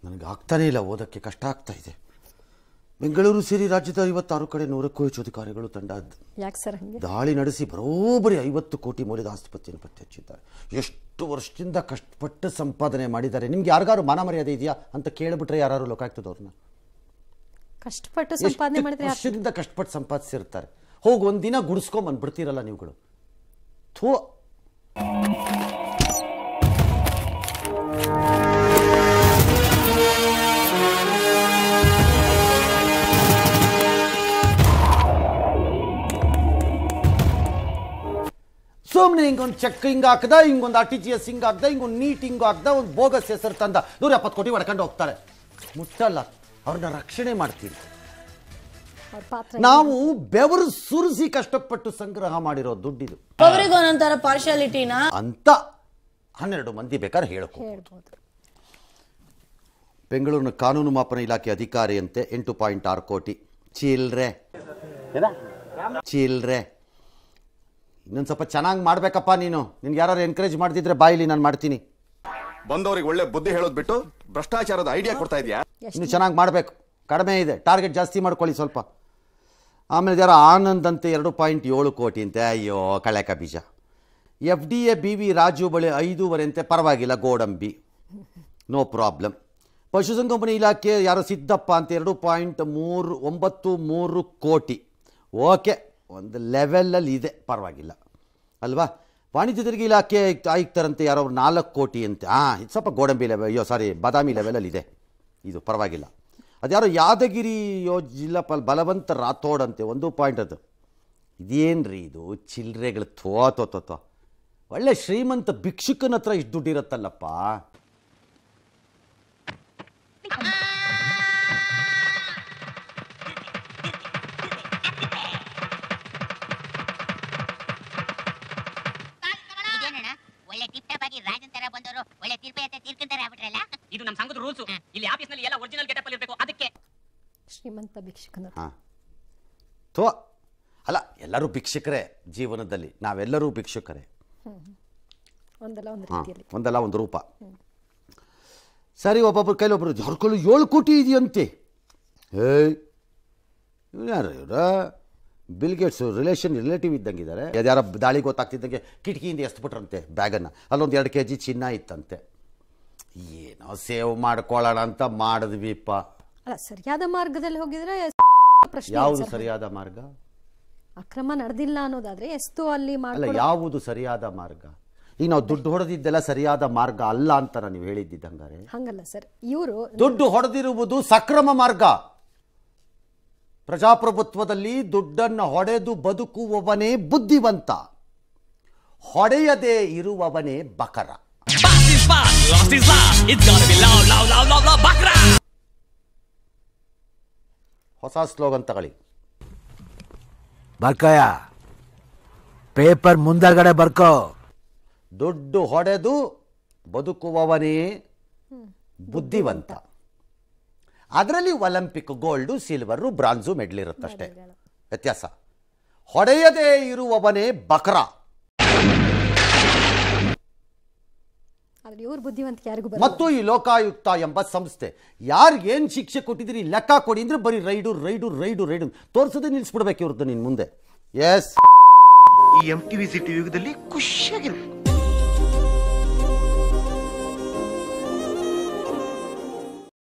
ನನಗೆ ಆಗ್ತಾನೇ ಇಲ್ಲ, ಓದೋಕ್ಕೆ ಕಷ್ಟ ಆಗ್ತಾ ಇದೆ. ಬೆಂಗಳೂರು ಸೇರಿ ರಾಜ್ಯದ 56 ಕಡೆ 100ಕ್ಕೂ ಹೆಚ್ಚು ಅಧಿಕಾರಿಗಳು ತಂಡ ದಾಳಿ ನಡೆಸಿ ಬರೋಬ್ಬರಿ 50 ಕೋಟಿ ಮೌಲ್ಯದ ಆಸ್ತಿಪತ್ತಿಯನ್ನು ಪತ್ತೆ ಹಚ್ಚಿದ್ದಾರೆ. ಎಷ್ಟು ವರ್ಷದಿಂದ ಕಷ್ಟಪಟ್ಟು ಸಂಪಾದನೆ ಮಾಡಿದ್ದಾರೆ. ನಿಮ್ಗೆ ಯಾರಿಗಾರು ಮಾನ ಮರ್ಯಾದೆ ಇದೆಯಾ ಅಂತ ಕೇಳಿಬಿಟ್ರೆ ಯಾರು ಲೋಕಾಯುಕ್ತದವ್ರನ್ನ? ಕಷ್ಟಪಟ್ಟು ಸಂಪಾದನೆ ಮಾಡಿದ್ರೆ ವರ್ಷದಿಂದ ಕಷ್ಟಪಟ್ಟು ಸಂಪಾದಿಸಿರ್ತಾರೆ. ಹೋಗಿ ಒಂದಿನ ಗುಡಿಸ್ಕೊಂಡ್ ಬಂದ್ಬಿಡ್ತೀರಲ್ಲ ನೀವುಗಳು. ಥೂ. ಸುಮ್ಮನೆ ಹಿಂಗೊಂದು ಚೆಕ್ ಹಿಂಗೆ ಹಾಕ್ದ, ಹಿಂಗೊಂದು RTGS ಹಿಂಗೆ ಹಾಕ್ದ, ಹಿಂಗೊಂದು ನೀಟ್ ಹಿಂಗೆ ಹಾಕ್ದ, ಒಂದು ಬೋಗಸ್ ಹೆಸರು ತಂದ 170 ಕೋಟಿ ಹೊಡ್ಕೊಂಡು ಹೋಗ್ತಾರೆ. ಮುಟ್ಟಲ್ಲ, ಅವ್ರನ್ನ ರಕ್ಷಣೆ ಮಾಡ್ತೀವಿ. ನಾವು ಬೆವರು ಸುರಿಸಿ ಕಷ್ಟಪಟ್ಟು ಸಂಗ್ರಹ ಮಾಡಿರೋ ದುಡ್ಡಿದು. ಪಾರ್ಶಾಲಿಟಿನ ಅಂತ 12 ಮಂದಿ ಬೇಕಾದ್ರೆ ಹೇಳ್ಬೋದು. ಬೆಂಗಳೂರಿನ ಕಾನೂನು ಮಾಪನ ಇಲಾಖೆ ಅಧಿಕಾರಿಯಂತೆ 8.6 ಕೋಟಿ ಚಿಲ್ರೆ. ಇನ್ನೊಂದು ಸ್ವಲ್ಪ ಚೆನ್ನಾಗಿ ಮಾಡ್ಬೇಕಪ್ಪ ನೀನು. ನಿನ್ಗೆ ಯಾರು ಎನ್ಕರೇಜ್ ಮಾಡ್ತಿದ್ರೆ ಬಾಯಿಲಿ ನಾನು ಮಾಡ್ತೀನಿ. ಬಂದವರಿಗೆ ಒಳ್ಳೆ ಬುದ್ಧಿ ಹೇಳೋದು ಬಿಟ್ಟು ಭ್ರಷ್ಟಾಚಾರದ ಐಡಿಯಾ ಕೊಡ್ತಾ ಇದೆಯಾ? ಇನ್ನು ಚೆನ್ನಾಗಿ ಮಾಡಬೇಕು. ಕಡಿಮೆ ಇದೆ, ಟಾರ್ಗೆಟ್ ಜಾಸ್ತಿ ಮಾಡ್ಕೊಳ್ಳಿ ಸ್ವಲ್ಪ. ಆಮೇಲೆ ಯಾರೋ ಆನಂದ್ ಅಂತೆ 2.7 ಕೋಟಿ ಅಂತೆ. ಅಯ್ಯೋ ಕಳೆಕ ಬೀಜ. FDA BV ರಾಜು ಬಳಿ 5.5 ಅಂತೆ. ಪರವಾಗಿಲ್ಲ, ಗೋಡಂಬಿ, ನೋ ಪ್ರಾಬ್ಲಮ್. ಪಶುಸಂಗೋಪನೆ ಇಲಾಖೆ ಯಾರೋ ಸಿದ್ದಪ್ಪ ಅಂತ 2.93 ಕೋಟಿ. ಓಕೆ, ಒಂದು ಲೆವೆಲಲ್ಲಿ ಇದೆ, ಪರವಾಗಿಲ್ಲ ಅಲ್ವಾ. ವಾಣಿಜ್ಯ ತೆರಿಗೆ ಇಲಾಖೆ ಆಯುಕ್ತರಂತೆ ಯಾರೋ 4 ಕೋಟಿ ಅಂತೆ. ಇದು ಸ್ವಲ್ಪ ಗೋಡಂಬಿ ಲೆವೆಲ್, ಬಾದಾಮಿ ಲೆವೆಲಲ್ಲಿ ಇದೆ, ಇದು ಪರವಾಗಿಲ್ಲ. ಅದ್ಯಾರೋ ಯಾದಗಿರಿ ಜಿಲ್ಲಾ ಬಲವಂತ ರಾಥೋಡ್ ಅಂತೆ 1 ಪಾಯಿಂಟ್. ಅದು ಇದೇನ್ರಿ ಇದು ಚಿಲ್ಲರೆಗಳು? ತೋ ಒಳ್ಳೆ ಶ್ರೀಮಂತ ಭಿಕ್ಷುಕನ ಹತ್ರ ಇಷ್ಟು ದುಡ್ಡಿರತ್ತಲ್ಲಪ್ಪ. ಇದು ನಮ್ಮ ಸಂಘದ ರೂಲ್ಸ್. ಇಲ್ಲಿ ಆಫೀಸ್ ನಲ್ಲಿ ಎಲ್ಲ ಒರಿಜಿನಲ್ ಗೆಟಪ್ ಅಲ್ಲಿ ಇರಬೇಕು. ಅದಕ್ಕೆ ಶ್ರೀಮಂತ ಭಿಕ್ಷುಕನ ಅಲ್ಲ, ಎಲ್ಲರೂ ಭಿಕ್ಷುಕರೇ ಜೀವನದಲ್ಲಿ. ನಾವೆಲ್ಲರೂ ಭಿಕ್ಷುಕರೇ, ಒಂದಲ್ಲ ಒಂದು ರೂಪ. ಸರಿ, ಒಬ್ಬೊಬ್ರು ಕೈಲಿ ಒಬ್ಬರು ಹೊರ್ಕೊಳ್ಳು 7 ಕೋಟಿ ಇದೆಯಂತೆ. ಯಾರು ಇವರ? ಬಿಲ್ ಗೇಟ್ಸ್ ರಿಲೇಟಿವ್ ಇದ್ದಂಗಿದ್ದಾರೆ. ಯಾರ ದಾಳಿ ಗೊತ್ತಾಗ್ತಿದ್ದಂಗೆ ಕಿಟಕಿಯಿಂದ ಎಸ್ಬಿಟ್ರಂತೆ ಬ್ಯಾಗನ್ನು. ಅಲ್ಲೊಂದು 2 kg ಚಿನ್ನ ಇತ್ತಂತೆ. ಏನೋ ಸೇವ್ ಮಾಡ್ಕೊಳ್ಳೋಣ ಅಂತ ಮಾಡಿದ್ವಿಪ್ಪ. ಸರಿಯಾದ ಮಾರ್ಗದಲ್ಲಿ ಹೋಗಿದ್ರೆ ಯಾವುದು ಸರಿಯಾದ ಮಾರ್ಗ? ಅಕ್ರಮ ನಡೆದಿಲ್ಲ ಅನ್ನೋದಾದ್ರೆ ಎಷ್ಟು ಅಲ್ಲಿ ಅಲ್ಲ, ಯಾವುದು ಸರಿಯಾದ ಮಾರ್ಗ? ಈಗ ನಾವು ದುಡ್ಡು ಹೊಡೆದಿದ್ದೆಲ್ಲ ಸರಿಯಾದ ಮಾರ್ಗ ಅಲ್ಲ ಅಂತ ನೀವು ಹೇಳಿದ್ದಂಗಾರೆ? ಹಂಗಲ್ಲ ಸರ್, ಇವರು ದುಡ್ಡು ಹೊಡೆದಿರುವುದು ಸಕ್ರಮ ಮಾರ್ಗ. ಪ್ರಜಾಪ್ರಭುತ್ವದಲ್ಲಿ ದುಡ್ಡನ್ನು ಹೊಡೆದು ಬದುಕುವವನೇ ಬುದ್ಧಿವಂತ, ಹೊಡೆಯದೇ ಇರುವವನೇ ಬಕರ. ಹೊಸ ಸ್ಲೋಗನ್ ತಗೊಳ್ಳಿ. ಬರ್ಕಯ ಪೇಪರ್ ಮುಂದಗಡೆ ಬರ್ಕೋ. ದುಡ್ಡು ಹೊಡೆದು ಬದುಕುವವನೇ ಬುದ್ಧಿವಂತ. ಅದರಲ್ಲಿ ಒಲಿಂಪಿಕ್ ಗೋಲ್ಡು, ಸಿಲ್ವರು, ಬ್ರಾನ್ಸು ಮೆಡಲ್ ಇರುತ್ತಷ್ಟೇ ವ್ಯತ್ಯಾಸ. ಹೊಡೆಯದೇ ಇರುವವನೇ ಬಕರ. ಮತ್ತು ಈ ಲೋಕಾಯುಕ್ತ ಎಂಬ ಸಂಸ್ಥೆ ಯಾರಿಗೇನು ಶಿಕ್ಷೆ ಕೊಟ್ಟಿದ್ರಿ ಲೆಕ್ಕ ಕೊಡಿ ಅಂದ್ರೆ ಬರೀ ರೈಡು ತೋರಿಸೋದೇ ನಿಲ್ಲಿಸ್ಬಿಡ್ಬೇಕು ಇವ್ರದ್ದು ನಿನ್ ಮುಂದೆ. ಎಸ್, ಈ MTV ಸಿಟಿ ಯುಗದಲ್ಲಿ ಖುಷಿಯಾಗಿರ್ಬೇಕು.